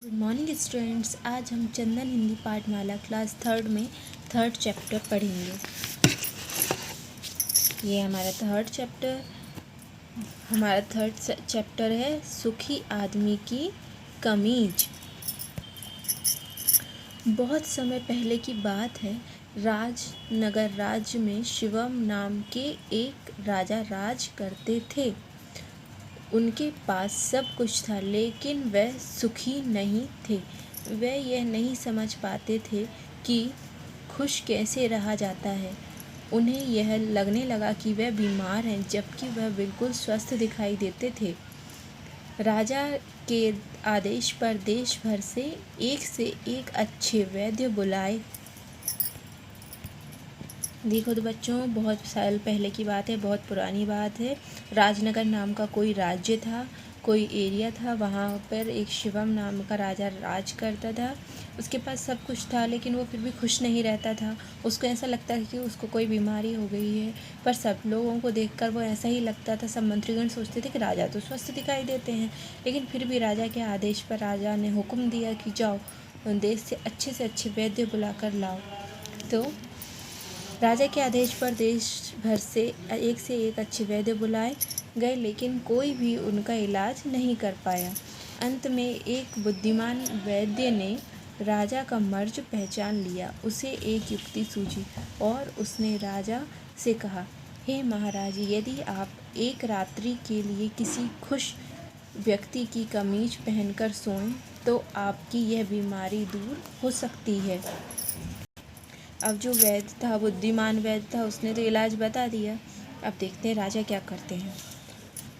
Good morning students. आज हम चंदन Hindi पाठमाला class third में थर्ड चैप्टर पढ़ेंगे। ये हमारा थर्ड चैप्टर है सुखी आदमी की कमीज। बहुत समय पहले की बात है। राजनगर राज्य में शिवम नाम के एक राजा राज करते थे। उनके पास सब कुछ था, लेकिन वह सुखी नहीं थे। वह यह नहीं समझ पाते थे कि खुश कैसे रहा जाता है। उन्हें यह लगने लगा कि वह बीमार हैं, जबकि वह बिल्कुल स्वस्थ दिखाई देते थे। राजा के आदेश पर देश भर से एक अच्छे वैद्य बुलाए। देखो तो बच्चों, बहुत साल पहले की बात है, बहुत पुरानी बात है। राजनगर नाम का कोई राज्य था, कोई एरिया था। वहाँ पर एक शिवम नाम का राजा राज करता था। उसके पास सब कुछ था, लेकिन वो फिर भी खुश नहीं रहता था। उसको ऐसा लगता था कि उसको कोई बीमारी हो गई है। पर सब लोगों को देखकर वो ऐसा ही लगता था। सब मंत्रीगण सोचते थे कि राजा तो स्वस्थ दिखाई देते हैं, लेकिन फिर भी राजा के आदेश पर राजा ने हुक्म दिया कि जाओ, देश से अच्छे वैद्य बुला कर लाओ। तो राजा के आदेश पर देश भर से एक अच्छे वैद्य बुलाए गए, लेकिन कोई भी उनका इलाज नहीं कर पाया। अंत में एक बुद्धिमान वैद्य ने राजा का मर्ज पहचान लिया। उसे एक युक्ति सूझी और उसने राजा से कहा, हे महाराज, यदि आप एक रात्रि के लिए किसी खुश व्यक्ति की कमीज पहनकर सोएं तो आपकी यह बीमारी दूर हो सकती है। अब जो वैद्य था, बुद्धिमान वैद्य था, उसने तो इलाज बता दिया। अब देखते हैं राजा क्या करते हैं।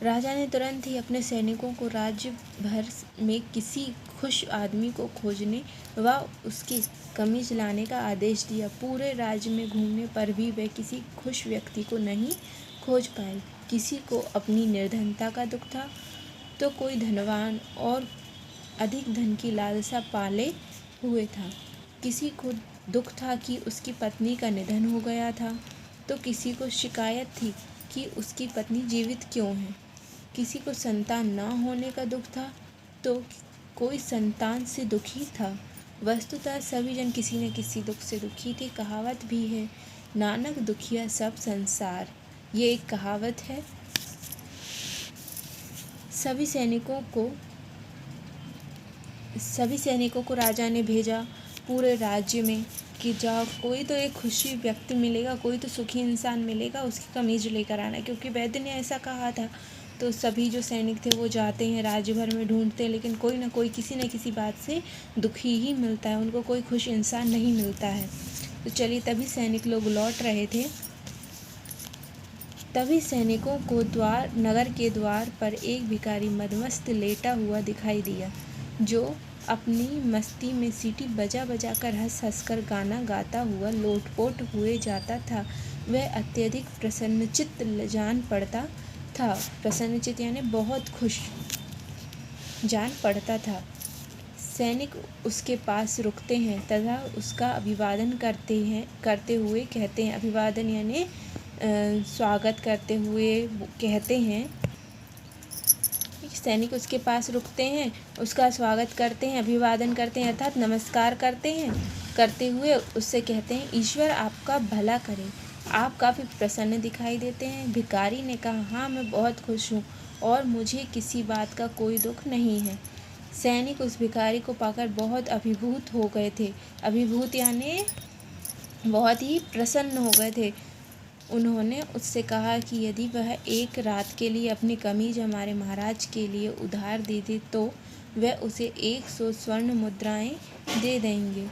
राजा ने तुरंत ही अपने सैनिकों को राज्य भर में किसी खुश आदमी को खोजने व उसकी कमीज लाने का आदेश दिया। पूरे राज्य में घूमने पर भी वे किसी खुश व्यक्ति को नहीं खोज पाए। किसी को अपनी निर्धनता का दुख था, तो कोई धनवान और अधिक धन की लालसा पाले हुए था। किसी को दुख था कि उसकी पत्नी का निधन हो गया था, तो किसी को शिकायत थी कि उसकी पत्नी जीवित क्यों है। किसी को संतान न होने का दुख था, तो कोई संतान से दुखी था। वस्तुतः सभी जन किसी न किसी दुख से दुखी थे। कहावत भी है, नानक दुखिया सब संसार। ये एक कहावत है। सभी सैनिकों को राजा ने भेजा पूरे राज्य में कि जाओ, कोई तो एक खुशी व्यक्ति मिलेगा, कोई तो सुखी इंसान मिलेगा, उसकी कमीज लेकर आना। क्योंकि वैद्य ने ऐसा कहा था। तो सभी जो सैनिक थे वो जाते हैं, राज्य भर में ढूंढते हैं, लेकिन कोई ना कोई किसी न किसी बात से दुखी ही मिलता है। उनको कोई खुश इंसान नहीं मिलता है। तो चलिए, तभी सैनिक लोग लौट रहे थे। तभी सैनिकों को नगर के द्वार पर एक भिखारी मदमस्त लेटा हुआ दिखाई दिया, जो अपनी मस्ती में सीटी बजा बजा कर हंस हंस कर गाना गाता हुआ लोटपोट हुए जाता था। वह अत्यधिक प्रसन्नचित्त जान पड़ता था। प्रसन्नचित्त यानी बहुत खुश जान पड़ता था। सैनिक उसके पास रुकते हैं तथा उसका अभिवादन करते हुए कहते हैं। अभिवादन यानी स्वागत करते हुए कहते हैं। सैनिक उसके पास रुकते हैं, उसका स्वागत करते हैं, अभिवादन करते हैं, अर्थात नमस्कार करते हैं। करते हुए उससे कहते हैं, ईश्वर आपका भला करे, आप काफ़ी प्रसन्न दिखाई देते हैं। भिखारी ने कहा, हाँ, मैं बहुत खुश हूँ और मुझे किसी बात का कोई दुख नहीं है। सैनिक उस भिखारी को पाकर बहुत अभिभूत हो गए थे। अभिभूत यानी बहुत ही प्रसन्न हो गए थे। उन्होंने उससे कहा कि यदि वह एक रात के लिए अपनी कमीज हमारे महाराज के लिए उधार दे दे तो वह उसे 100 स्वर्ण मुद्राएं दे देंगे।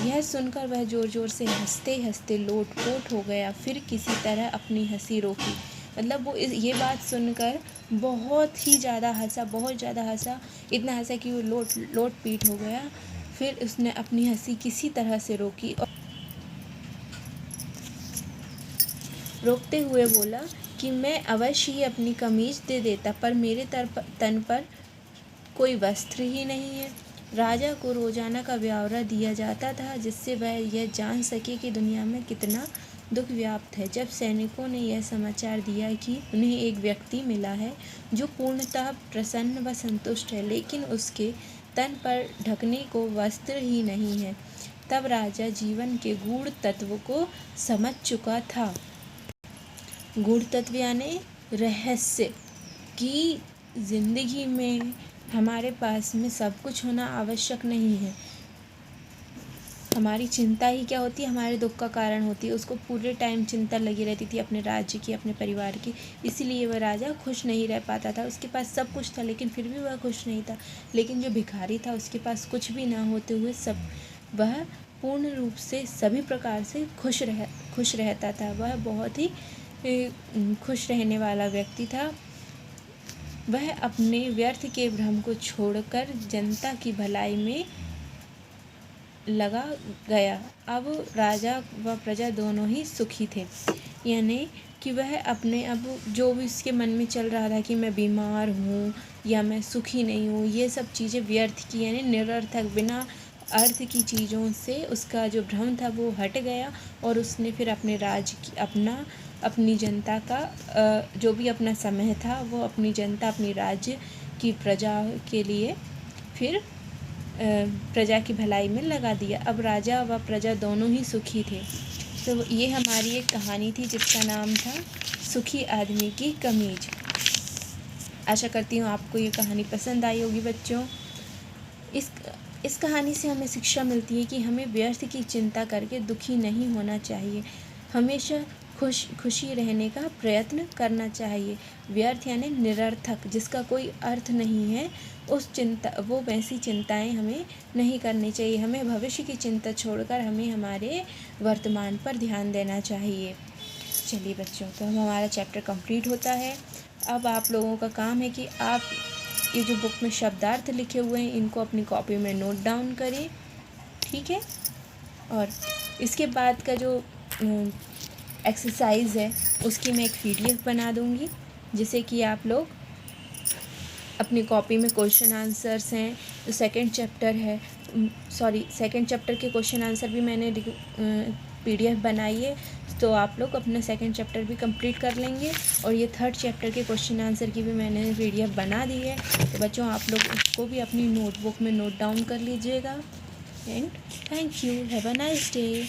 यह सुनकर वह जोर जोर से हंसते हंसते लोटपोट हो गया। फिर किसी तरह अपनी हंसी रोकी। मतलब वो ये बात सुनकर बहुत ज़्यादा हंसा, इतना हंसा कि वो लोट पीट हो गया। फिर उसने अपनी हंसी किसी तरह से रोकी और रोकते हुए बोला कि मैं अवश्य ही अपनी कमीज दे देता, पर मेरे तन पर कोई वस्त्र ही नहीं है। राजा को रोजाना का ब्यौरा दिया जाता था, जिससे वह यह जान सके कि दुनिया में कितना दुख व्याप्त है। जब सैनिकों ने यह समाचार दिया कि उन्हें एक व्यक्ति मिला है जो पूर्णतः प्रसन्न व संतुष्ट है, लेकिन उसके तन पर ढकने को वस्त्र ही नहीं है। तब राजा जीवन के गूढ़ तत्व को समझ चुका था। गूढ़ तत्व यानी रहस्य, कि जिंदगी में हमारे पास में सब कुछ होना आवश्यक नहीं है। हमारी चिंता ही क्या होती है, हमारे दुख का कारण होती है। उसको पूरे टाइम चिंता लगी रहती थी अपने राज्य की, अपने परिवार की, इसीलिए वह राजा खुश नहीं रह पाता था। उसके पास सब कुछ था लेकिन फिर भी वह खुश नहीं था। लेकिन जो भिखारी था उसके पास कुछ भी ना होते हुए वह पूर्ण रूप से सभी प्रकार से खुश रहता था। वह बहुत ही खुश रहने वाला व्यक्ति था। वह अपने व्यर्थ के भ्रम को छोड़कर जनता की भलाई में लगा गया। अब राजा व प्रजा दोनों ही सुखी थे, यानी कि वह अपने अब जो भी उसके मन में चल रहा था कि मैं बीमार हूँ या मैं सुखी नहीं हूँ, ये सब चीज़ें व्यर्थ की यानी निरर्थक बिना अर्थ की चीज़ों से उसका जो भ्रम था वो हट गया। और उसने फिर अपने राज्य की अपनी जनता का जो भी अपना समय था वो अपनी जनता, अपनी राज्य की प्रजा के लिए फिर प्रजा की भलाई में लगा दिया। अब राजा व प्रजा दोनों ही सुखी थे। तो ये हमारी एक कहानी थी जिसका नाम था सुखी आदमी की कमीज। आशा करती हूँ आपको ये कहानी पसंद आई होगी बच्चों। इस कहानी से हमें शिक्षा मिलती है कि हमें व्यर्थ की चिंता करके दुखी नहीं होना चाहिए। हमेशा खुशी रहने का प्रयत्न करना चाहिए। व्यर्थ यानी निरर्थक, जिसका कोई अर्थ नहीं है, वो वैसी चिंताएं हमें नहीं करनी चाहिए। हमें भविष्य की चिंता छोड़कर हमें हमारे वर्तमान पर ध्यान देना चाहिए। चलिए बच्चों, तो हमारा चैप्टर कंप्लीट होता है। अब आप लोगों का काम है कि आप ये जो बुक में शब्दार्थ लिखे हुए हैं इनको अपनी कॉपी में नोट डाउन करें, ठीक है। और इसके बाद का जो एक्सरसाइज है उसकी मैं एक PDF बना दूंगी, जिसे कि आप लोग अपनी कॉपी में क्वेश्चन आंसर्स हैं जो सेकंड चैप्टर के क्वेश्चन आंसर भी मैंने PDF बनाई है। तो आप लोग अपना सेकंड चैप्टर भी कंप्लीट कर लेंगे। और ये थर्ड चैप्टर के क्वेश्चन आंसर की भी मैंने PDF बना दी है। तो बच्चों, आप लोग उसको भी अपनी नोटबुक में नोट डाउन कर लीजिएगा। And thank you, have a nice day.